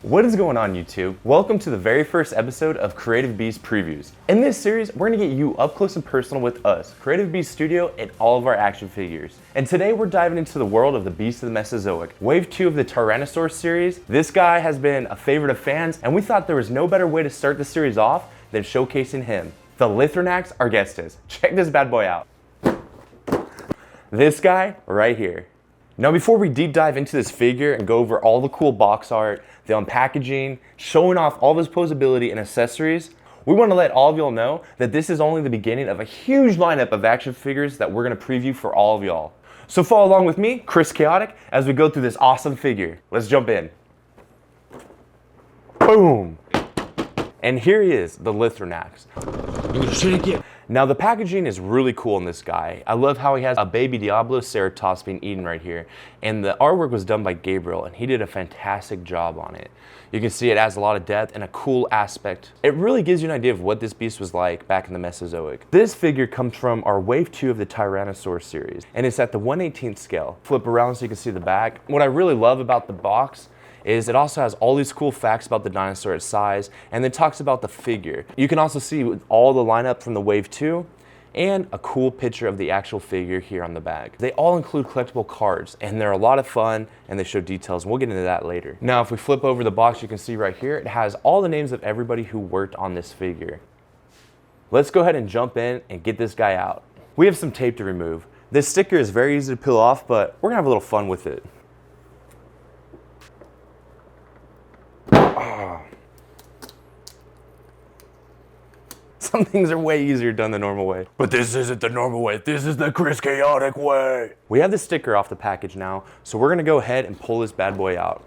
What is going on, YouTube? Welcome to the very first episode of Creative Beast Previews. In this series, we're gonna get you up close and personal with us, Creative Beast Studio, and all of our action figures. And today we're diving into the world of the Beast of the Mesozoic, Wave 2 of the Tyrannosaurus series. This guy has been a favorite of fans, and we thought there was no better way to start the series off than showcasing him, the Lythronax argestes. Check this bad boy out. This guy right here. Now before we deep dive into this figure and go over all the cool box art, the unpackaging, showing off all of his poseability and accessories, we want to let all of y'all know that this is only the beginning of a huge lineup of action figures that we're going to preview for all of y'all. So follow along with me, Chris Chaotic, as we go through this awesome figure. Let's jump in. Boom! And here he is, the Lythronax. Shake it. Now the packaging is really cool in this guy. I love how he has a baby Diabloceratops being eaten right here. And the artwork was done by Gabriel, and he did a fantastic job on it. You can see it has a lot of depth and a cool aspect. It really gives you an idea of what this beast was like back in the Mesozoic. This figure comes from our Wave 2 of the Tyrannosaurus series, and it's at the 1/18th scale. Flip around so you can see the back. What I really love about the box is it also has all these cool facts about the dinosaur, its size, and then talks about the figure. You can also see all the lineup from the Wave 2 and a cool picture of the actual figure here on the back. They all include collectible cards, and they're a lot of fun, and they show details, and we'll get into that later. Now, if we flip over the box, you can see right here, it has all the names of everybody who worked on this figure. Let's go ahead and jump in and get this guy out. We have some tape to remove. This sticker is very easy to peel off, but we're gonna have a little fun with it. Some things are way easier done the normal way. But this isn't the normal way. This is the Chris Chaotic way. We have the sticker off the package now, so we're gonna go ahead and pull this bad boy out.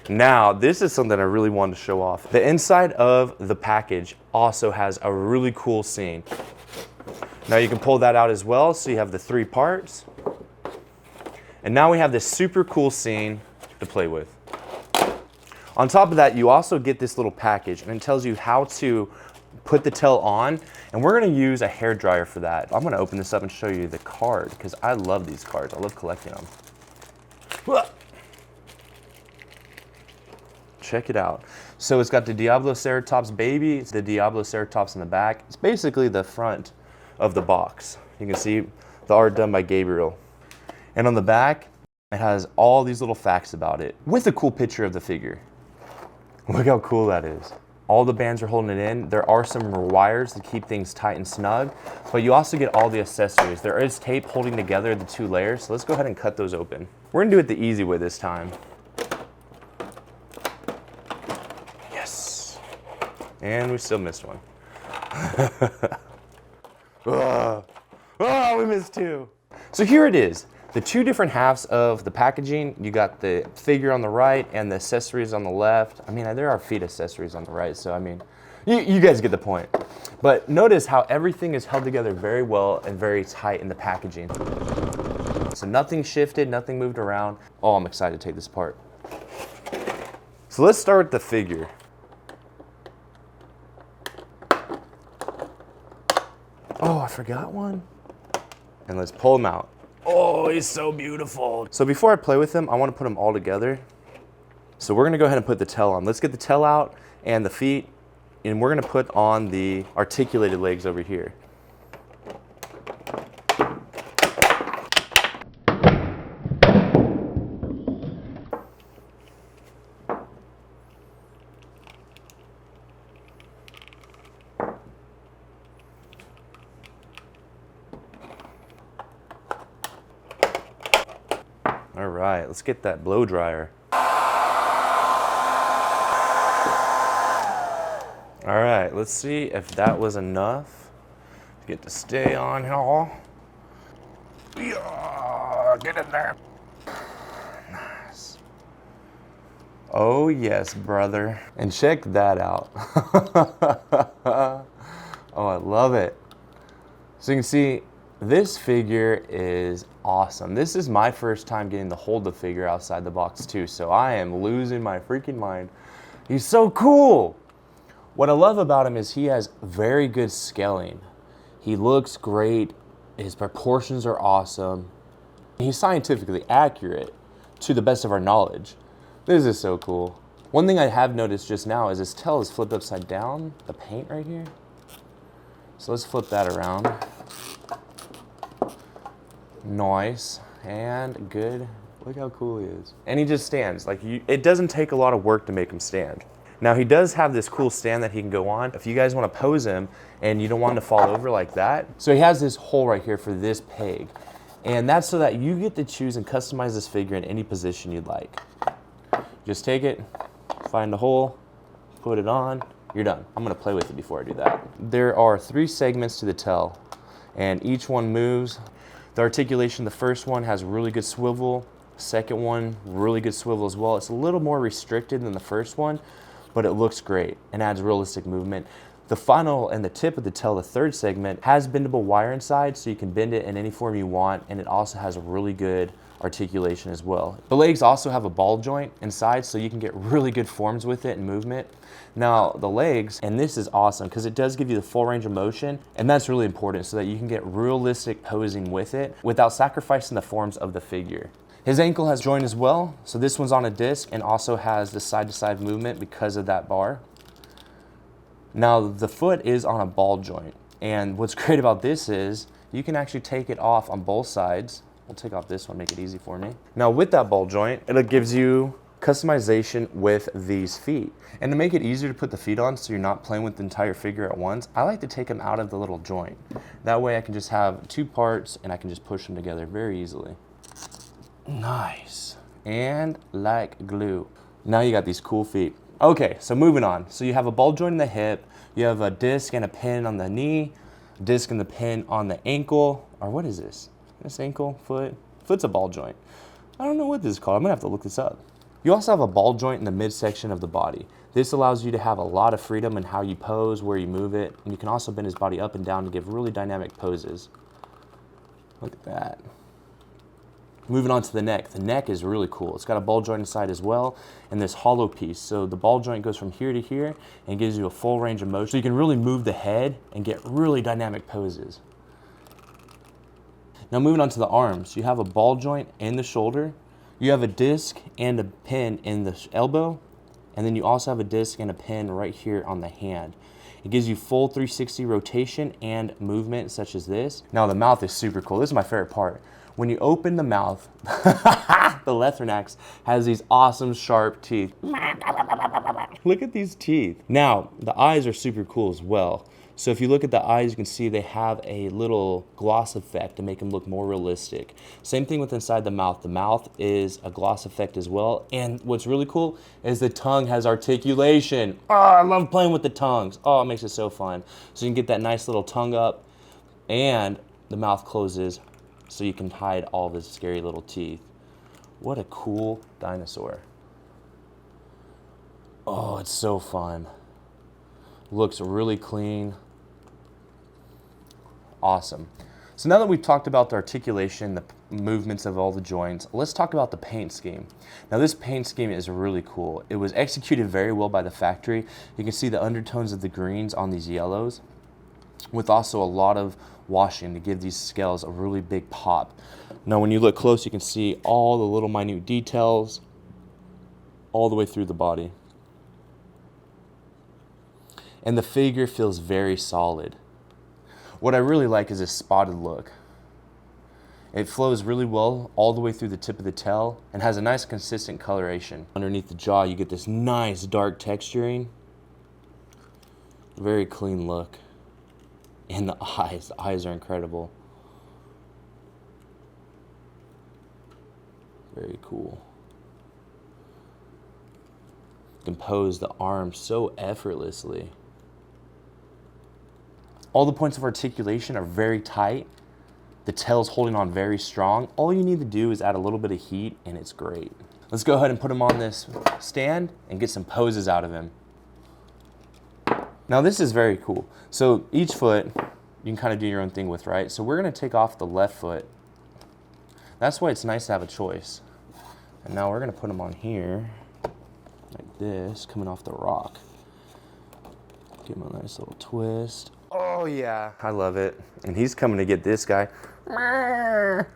Now, this is something I really wanted to show off. The inside of the package also has a really cool scene. Now you can pull that out as well, so you have the 3 parts. And now we have this super cool scene to play with. On top of that, you also get this little package, and it tells you how to put the tail on, and we're gonna use a hair dryer for that. I'm gonna open this up and show you the card, because I love these cards. I love collecting them. Check it out. So it's got the Diabloceratops baby, it's the Diabloceratops in the back. It's basically the front of the box. You can see the art done by Gabriel. And on the back, it has all these little facts about it with a cool picture of the figure. Look how cool that is. All the bands are holding it in. There are some wires to keep things tight and snug, but you also get all the accessories. There is tape holding together the 2 layers, so let's go ahead and cut those open. We're gonna do it the easy way this time. Yes. And we still missed one. Oh, we missed 2. So here it is. The 2 different halves of the packaging. You got the figure on the right and the accessories on the left. I mean, there are feet accessories on the right, so I mean, you guys get the point. But notice how everything is held together very well and very tight in the packaging. So nothing shifted, nothing moved around. Oh, I'm excited to take this apart. So let's start with the figure. Oh, I forgot one. And let's pull him out. Oh, he's so beautiful. So before I play with him, I want to put them all together. So we're gonna go ahead and put the tail on. Let's get the tail out and the feet, and we're gonna put on the articulated legs over here. All right, let's get that blow dryer. All right, let's see if that was enough to get to stay on here. Yeah, get in there. Nice. Oh yes, brother. And check that out. Oh, I love it. So you can see, this figure is awesome. This is my first time getting to hold the figure outside the box too, so I am losing my freaking mind. He's so cool. What I love about him is he has very good scaling. He looks great His proportions are awesome. He's scientifically accurate to the best of our knowledge. This is so cool. One thing I have noticed just now is his tail is flipped upside down, the paint right here. So let's flip that around. Nice and good. Look how cool he is. And he just stands. Like it doesn't take a lot of work to make him stand. Now he does have this cool stand that he can go on. If you guys want to pose him and you don't want him to fall over like that. So he has this hole right here for this peg. And that's so that you get to choose and customize this figure in any position you'd like. Just take it, find a hole, put it on, you're done. I'm gonna play with it before I do that. There are 3 segments to the tail and each one moves. The articulation, the first one has really good swivel. Second one, really good swivel as well. It's a little more restricted than the first one, but it looks great and adds realistic movement. The final and the tip of the tail, the third segment, has bendable wire inside, so you can bend it in any form you want, and it also has a really good articulation as well. The legs also have a ball joint inside, so you can get really good forms with it and movement. Now the legs, and this is awesome because it does give you the full range of motion, and that's really important so that you can get realistic posing with it without sacrificing the forms of the figure. His ankle has joint as well, so this one's on a disc and also has the side-to-side movement because of that bar. Now the foot is on a ball joint, and what's great about this is you can actually take it off on both sides. We'll take off this one, make it easy for me. Now with that ball joint, it gives you customization with these feet. And to make it easier to put the feet on so you're not playing with the entire figure at once, I like to take them out of the little joint. That way I can just have 2 parts and I can just push them together very easily. Nice. And like glue. Now you got these cool feet. Okay, so moving on. So you have a ball joint in the hip, you have a disc and a pin on the knee, disc and the pin on the ankle, or what is this? This ankle, foot? Foot's a ball joint. I don't know what this is called. I'm gonna have to look this up. You also have a ball joint in the midsection of the body. This allows you to have a lot of freedom in how you pose, where you move it, and you can also bend his body up and down to give really dynamic poses. Look at that. Moving on to the neck. The neck is really cool. It's got a ball joint inside as well, and this hollow piece. So the ball joint goes from here to here and gives you a full range of motion. So you can really move the head and get really dynamic poses. Now moving on to the arms. You have a ball joint in the shoulder. You have a disc and a pin in the elbow, and then you also have a disc and a pin right here on the hand. It gives you full 360 rotation and movement such as this. Now the mouth is super cool. This is my favorite part. When you open the mouth, the Lythronax has these awesome sharp teeth. Look at these teeth. Now, the eyes are super cool as well. So if you look at the eyes, you can see they have a little gloss effect to make them look more realistic. Same thing with inside the mouth. The mouth is a gloss effect as well. And what's really cool is the tongue has articulation. Oh, I love playing with the tongues. Oh, it makes it so fun. So you can get that nice little tongue up and the mouth closes so you can hide all the scary little teeth. What a cool dinosaur. Oh, it's so fun. Looks really clean. Awesome. So now that we've talked about the articulation, the movements of all the joints, let's talk about the paint scheme. Now this paint scheme is really cool. It was executed very well by the factory. You can see the undertones of the greens on these yellows, with also a lot of washing to give these scales a really big pop. Now when you look close, you can see all the little minute details all the way through the body. And the figure feels very solid. What I really like is this spotted look. It flows really well all the way through the tip of the tail and has a nice consistent coloration. Underneath the jaw, you get this nice dark texturing. Very clean look. And the eyes are incredible. Very cool. You can pose the arms so effortlessly. All the points of articulation are very tight. The tail's holding on very strong. All you need to do is add a little bit of heat and it's great. Let's go ahead and put him on this stand and get some poses out of him. Now this is very cool. So each foot you can kind of do your own thing with, right? So we're gonna take off the left foot. That's why it's nice to have a choice. And now we're gonna put him on here, like this, coming off the rock. Give him a nice little twist. Oh yeah, I love it. And he's coming to get this guy. For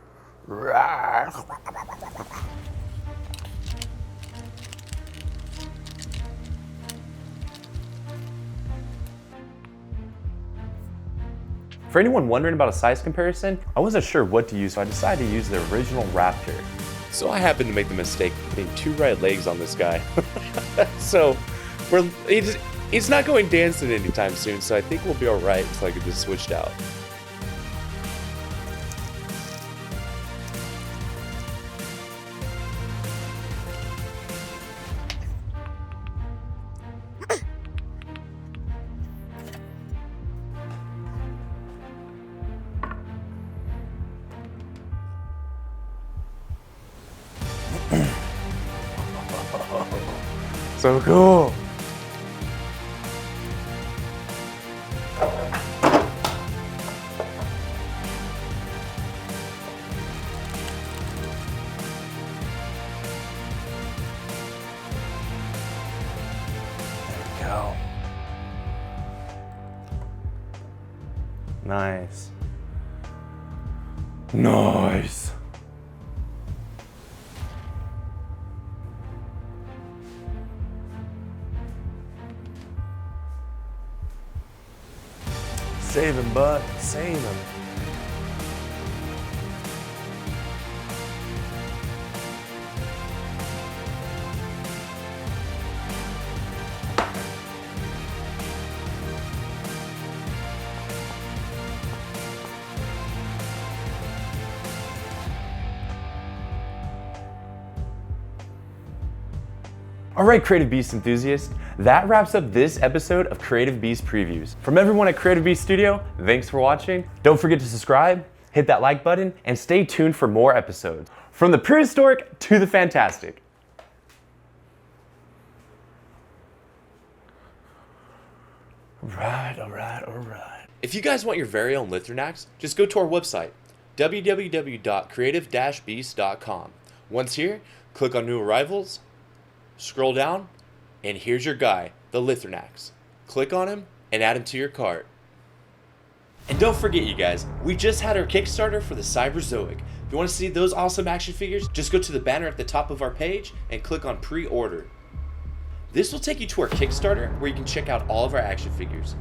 anyone wondering about a size comparison, I wasn't sure what to use, so I decided to use the original Raptor. So I happened to make the mistake of putting 2 right legs on this guy. So he's not going dancing anytime soon, so I think we'll be all right until I get this switched out. So cool. There we go. Nice. Nice. Save him, bud. Save him. All right, Creative Beast enthusiasts, that wraps up this episode of Creative Beast Previews. From everyone at Creative Beast Studio, thanks for watching. Don't forget to subscribe, hit that like button, and stay tuned for more episodes. From the prehistoric to the fantastic. All right. If you guys want your very own Lythronax, just go to our website, www.creative-beast.com. Once here, click on New Arrivals, scroll down, and here's your guy, the Lythronax. Click on him and add him to your cart. And don't forget, you guys, we just had our Kickstarter for the Cyberzoic. If you want to see those awesome action figures, just go to the banner at the top of our page and click on pre-order. This will take you to our Kickstarter where you can check out all of our action figures.